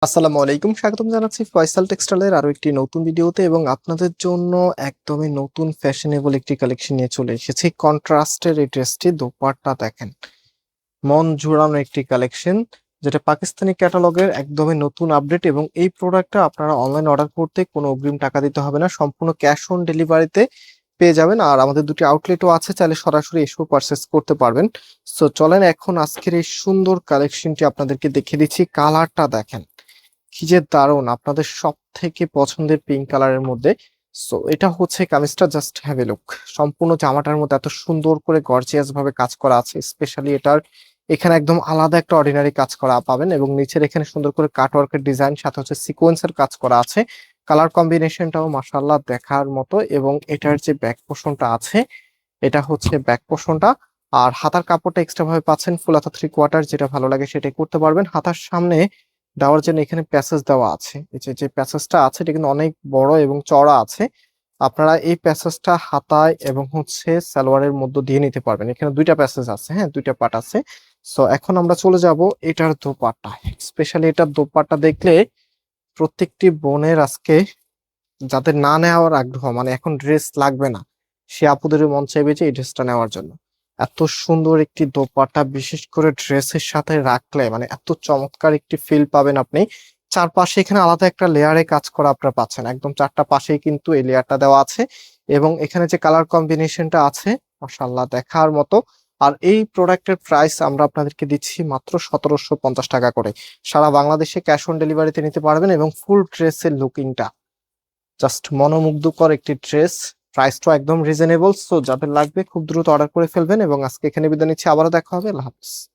আসসালামু আলাইকুম, স্বাগতম জানাচ্ছি ফয়সাল টেক্সটাইলের আরো একটি নতুন ভিডিওতে এবং আপনাদের জন্য একদমই নতুন ফ্যাশনেবল একটি কালেকশন নিয়ে চলে এসেছি। কন্ট্রাস্টের এই ড্রেসটি দোপাট্টা দেখেন, মন জুড়ানো একটি কালেকশন, যেটা পাকিস্তানি ক্যাটালগের একদমই নতুন আপডেট। এবং এই প্রোডাক্টটা আপনারা অনলাইন অর্ডার করতে কোনো অগ্রিম টাকা দিতে হবে না, সম্পূর্ণ ক্যাশ অন ডেলিভারিতে পেয়ে যাবেন। আর আমাদের দুটি আউটলেটও আছে, চাইলে সরাসরি এসেও পারচেস করতে পারবেন। সো চলেন এখন আজকের এই সুন্দর কালেকশনটি আপনাদেরকে দেখিয়ে দিচ্ছি। কালারটা দেখেন কি যে দারুণ, আপনাদের সব থেকে পছন্দের পিঙ্ক কালারের মধ্যে। সো এটা হচ্ছে কামিজটা, জাস্ট হ্যাভ এ লুক। সম্পূর্ণ জামাটার মধ্যে এত সুন্দর করে গর্জিয়াস ভাবে কাজ করা আছে, স্পেশালি এটার এখানে একদম আলাদা একটা অর্ডিনারি কাজ করা পাবেন এবং নিচের এখানে সুন্দর করে কাটওয়ার্কের ডিজাইন, সাথে হচ্ছে সিকোয়েন্সের কাজ করা আছে। কালার কম্বিনেশনটাও মাশাআল্লাহ দেখার মতো। এবং এটার যে ব্যাক পোর্শনটা আছে, এটা হচ্ছে ব্যাক পোর্শনটা। আর হাতার কাপড়টা এক্সট্রা ভাবে পাচ্ছেন ফুল হাতা 3/4, যেটা ভালো লাগে সেটাই করতে পারবেন। হাতার সামনে দেওয়ার জন্য এখানে প্যাসেজ দেওয়া আছে। এই যে প্যাসেজটা আছে এটা কিন্তু অনেক বড় এবং চওড়া আছে। আপনারা এই প্যাসেজটা হাতায় এবং হচ্ছে সালোয়ারের মধ্যে দিয়ে নিতে পারবেন। এখানে দুইটা প্যাসেজ আছে, হ্যাঁ দুইটা পার্ট আছে। সো এখন আমরা চলে যাব এটার দোপাট্টা। স্পেশালি এটার দোপাট্টা দেখলে প্রত্যেকটি বোনের আজকে, যাদের না নেওয়ার আগ্রহ, মানে এখন ড্রেস লাগবে না, সে আপুদের মন চাইবে যে এই ড্রেসটা নেওয়ার জন্য। এত সুন্দর একটি দোপাট্টা বিশেষ করে ড্রেসের সাথে রাখলে মানে এত চমৎকার একটি ফিল পাবেন আপনি। চারপাশে এখানে আলাদা একটা লেয়ারে কাজ করা আপনারা পাচ্ছেন, একদম চারটা পাশেই কিন্তু এই লেয়ারটা দেওয়া আছে। এবং এখানে যে কালার কম্বিনেশনটা আছে মাশাআল্লাহ দেখার মতো। আর এই প্রোডাক্টের প্রাইস আমরা আপনাদেরকে দিচ্ছি মাত্র 1750 টাকা করে। সারা বাংলাদেশে ক্যাশ অন ডেলিভারিতে নিতে পারবেন এবং ফুল ড্রেসের লুকিংটা জাস্ট মনোমুগ্ধকর একটি ড্রেস। প্রাইসটা একদম রিজনেবল। সো যাদের লাগবে খুব দ্রুত অর্ডার করে ফেলবেন এবং আজকে এখানে বিদায় নিচ্ছি, আবারও দেখা হবে। আল্লাহ হাফেজ।